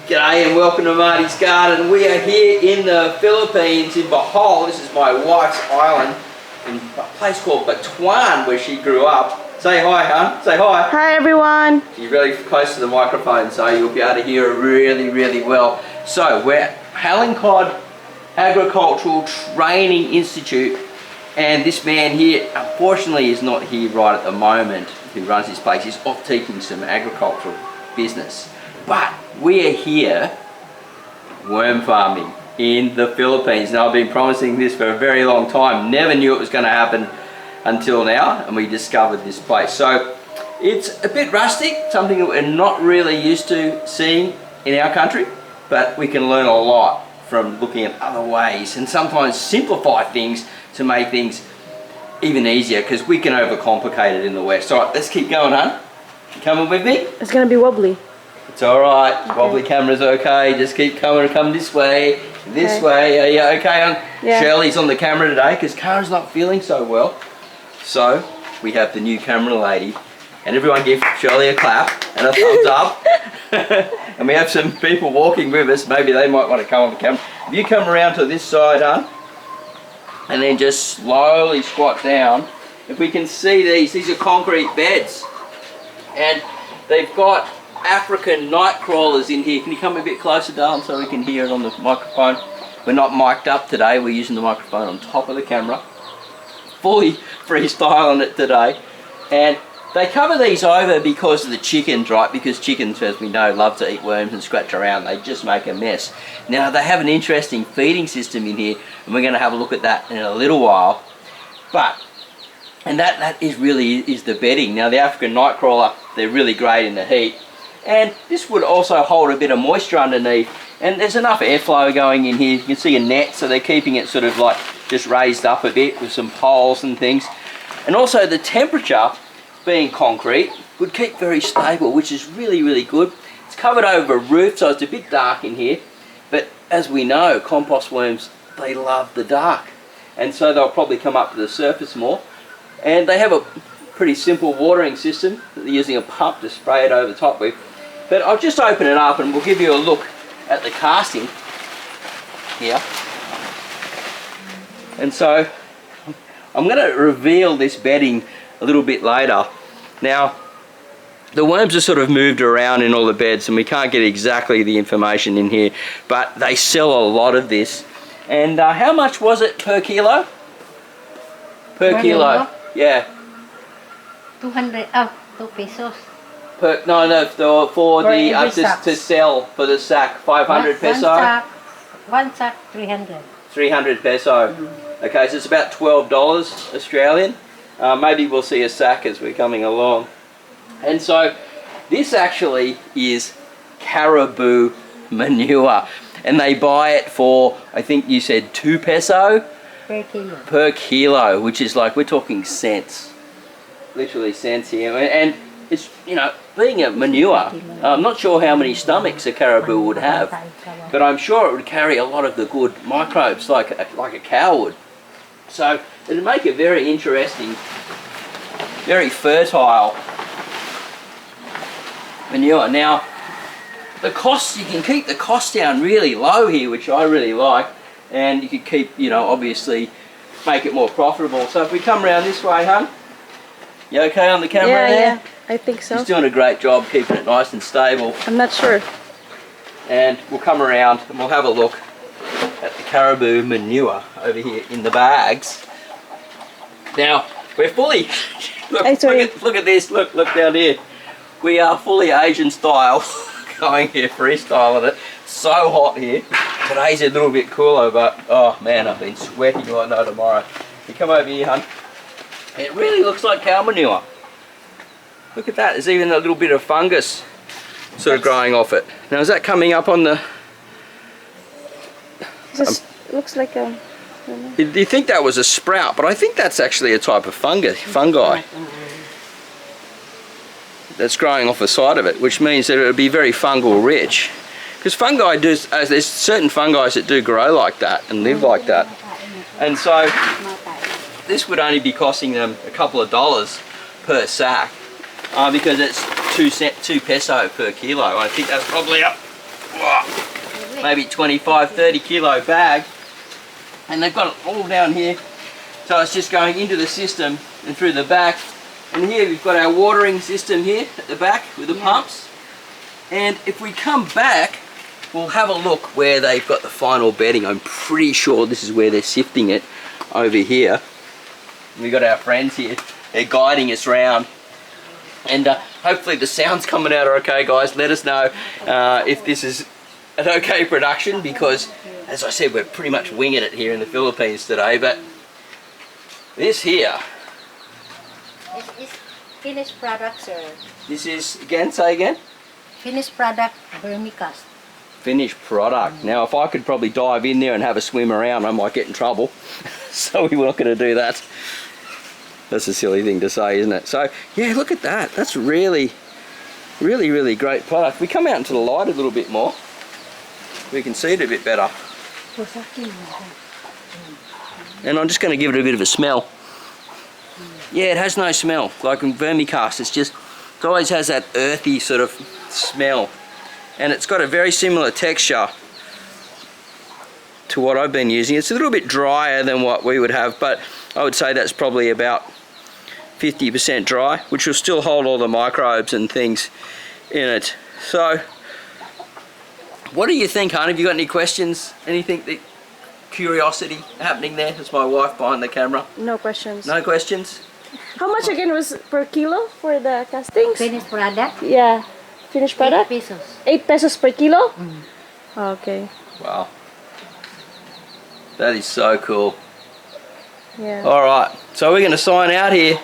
G'day and welcome to Martys Garden. We are here in the Philippines, in Bahol. This is my wife's island, in a place called Batuan, where she grew up. Say hi, hon. Say hi. Hi, everyone. She's really close to the microphone, so you'll be able to hear her really, really well. So, we're at Palincod Agricultural Training Institute, and this man here, unfortunately, is not here right at the moment, who runs this place. He's off teaching some agricultural business. But we are here worm farming in the Philippines. Now, I've been promising this for a very long time. Never knew it was going to happen until now, and we discovered this place. So it's a bit rustic, something that we're not really used to seeing in our country, but we can learn a lot from looking at other ways and sometimes simplify things to make things even easier, because we can overcomplicate it in the West. All right, let's keep going, huh? You coming with me? It's going to be wobbly. It's alright, Okay. wobbly camera's okay, just keep coming, come this way, this way. Are you okay? Yeah. Sherly's on the camera today because Kara's not feeling so well. So, we have the new camera lady, and everyone give Sherly a clap and a thumbs up. And we have some people walking with us, maybe they might want to come on the camera. If you come around to this side, huh? And then just slowly squat down. If we can see these are concrete beds. And they've got African night crawlers in here. Can you come a bit closer, darling, so we can hear it on the microphone? We're not mic'd up today, we're using the microphone on top of the camera. Fully freestyling it today. And they cover these over because of the chickens, right? Because chickens, as we know, love to eat worms and scratch around. They just make a mess. Now, they have an interesting feeding system in here, and we're going to have a look at that in a little while. And that is the bedding. Now, the African nightcrawler, they're really great in the heat. And this would also hold a bit of moisture underneath. And there's enough airflow going in here. You can see a net, so they're keeping it sort of like just raised up a bit with some poles and things. And also the temperature, being concrete, would keep very stable, which is really, really good. It's covered over a roof, so it's a bit dark in here. But as we know, compost worms, they love the dark. And so they'll probably come up to the surface more. And they have a pretty simple watering system that they're using a pump to spray it over the top with. But I'll just open it up and we'll give you a look at the casting here. And so I'm going to reveal this bedding a little bit later. Now, the worms are sort of moved around in all the beds and we can't get exactly the information in here, but they sell a lot of this. And how much was it per kilo? Per kilo? Yeah. 200, 2 pesos. For the to sell for the sack, 500 peso. One sack, 300. 300 peso. Mm-hmm. Okay, so it's about $12 Australian. Maybe we'll see a sack as we're coming along. And so this actually is caribou manure, and they buy it for, I think you said 2 peso Per kilo. per kilo, which is like, we're talking cents, literally cents here. And it's, you know, being a manure, I'm not sure how many stomachs a caribou would have, but I'm sure it would carry a lot of the good microbes like a cow would. So it would make a very interesting, very fertile manure. Now, the cost, you can keep the cost down really low here, which I really like, and you can keep, you know, obviously make it more profitable. So if we come around this way, hon, you okay on the camera there? Yeah, I think so. She's doing a great job keeping it nice and stable. I'm not sure. And we'll come around and we'll have a look at the caribou manure over here in the bags. Now, we're fully, look at this, look down here. We are fully Asian style, going here freestyling it. So hot here. Today's a little bit cooler, but oh man, I've been sweating like no tomorrow. You come over here, hun. It really looks like cow manure. Look at that, there's even a little bit of fungus sort of growing off it. Now, is that coming up on the... It looks like a... You think that was a sprout, but I think that's actually a type of fungi that's growing off the side of it, which means that it would be very fungal rich. Because fungi do, there's certain fungi that do grow like that and live like that. And so this would only be costing them a couple of dollars per sack, because it's 2 peso per kilo. I think that's probably up maybe 25, 30 kilo bag. And they've got it all down here. So it's just going into the system and through the back. And here we've got our watering system here at the back with the pumps. And if we come back, we'll have a look where they've got the final bedding. I'm pretty sure this is where they're sifting it over here. We've got our friends here. They're guiding us round. And hopefully the sound's coming out okay, guys. Let us know if this is an okay production, because as I said, we're pretty much winging it here in the Philippines today. But this here, It's finished product, sir. this is, again, say again? Finished product, vermicast. Finished product. Now, if I could probably dive in there and have a swim around, I might get in trouble. So we're not going to do that. That's a silly thing to say, isn't it? So, yeah, look at that. That's really, really, really great product. We come out into the light a little bit more. We can see it a bit better. And I'm just going to give it a bit of a smell. Yeah, it has no smell. Like in vermicast, it always has that earthy sort of smell. And it's got a very similar texture to what I've been using. It's a little bit drier than what we would have, but I would say that's probably about 50% dry, which will still hold all the microbes and things in it. So, what do you think, hon? Have you got any questions? Anything that curiosity happening there? That's my wife behind the camera. No questions. No questions? How much again was per kilo for the castings? Finished product, Yeah. Finished 8 product? pesos. 8 pesos per kilo? Okay. Wow. That is so cool. Yeah. Alright, so we're going to sign out here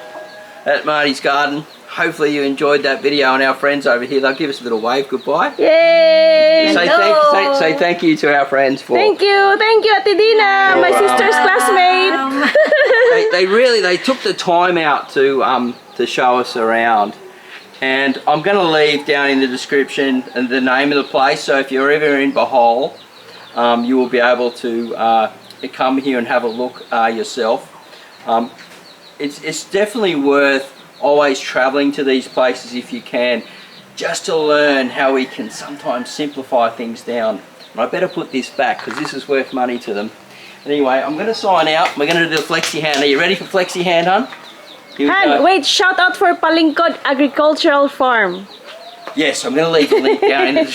at Martys Garden. Hopefully you enjoyed that video, and our friends over here, they'll give us a little wave goodbye. Yay! Say thank you to our friends for... Thank you, Ate Dina, my sister's classmate. They took the time out to show us around. And I'm going to leave down in the description the name of the place, so if you're ever in Bahol, you will be able to come here and have a look yourself. It's definitely worth always traveling to these places if you can, just to learn how we can sometimes simplify things down. And I better put this back because this is worth money to them. Anyway, I'm going to sign out. We're going to do the flexi hand. Are you ready for flexi hand, hon? Han, wait, shout out for Palincod Agricultural Farm. Yes, I'm going to leave the link down in the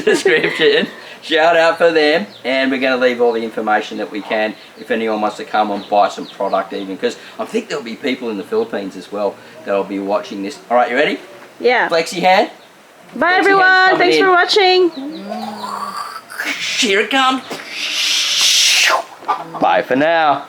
description. Shout out for them, and we're going to leave all the information that we can if anyone wants to come and buy some product even, because I think there'll be people in the Philippines as well that'll be watching this. Alright, you ready? Yeah. Flexi hand. Bye everyone, thanks for watching. Here it comes. Bye for now.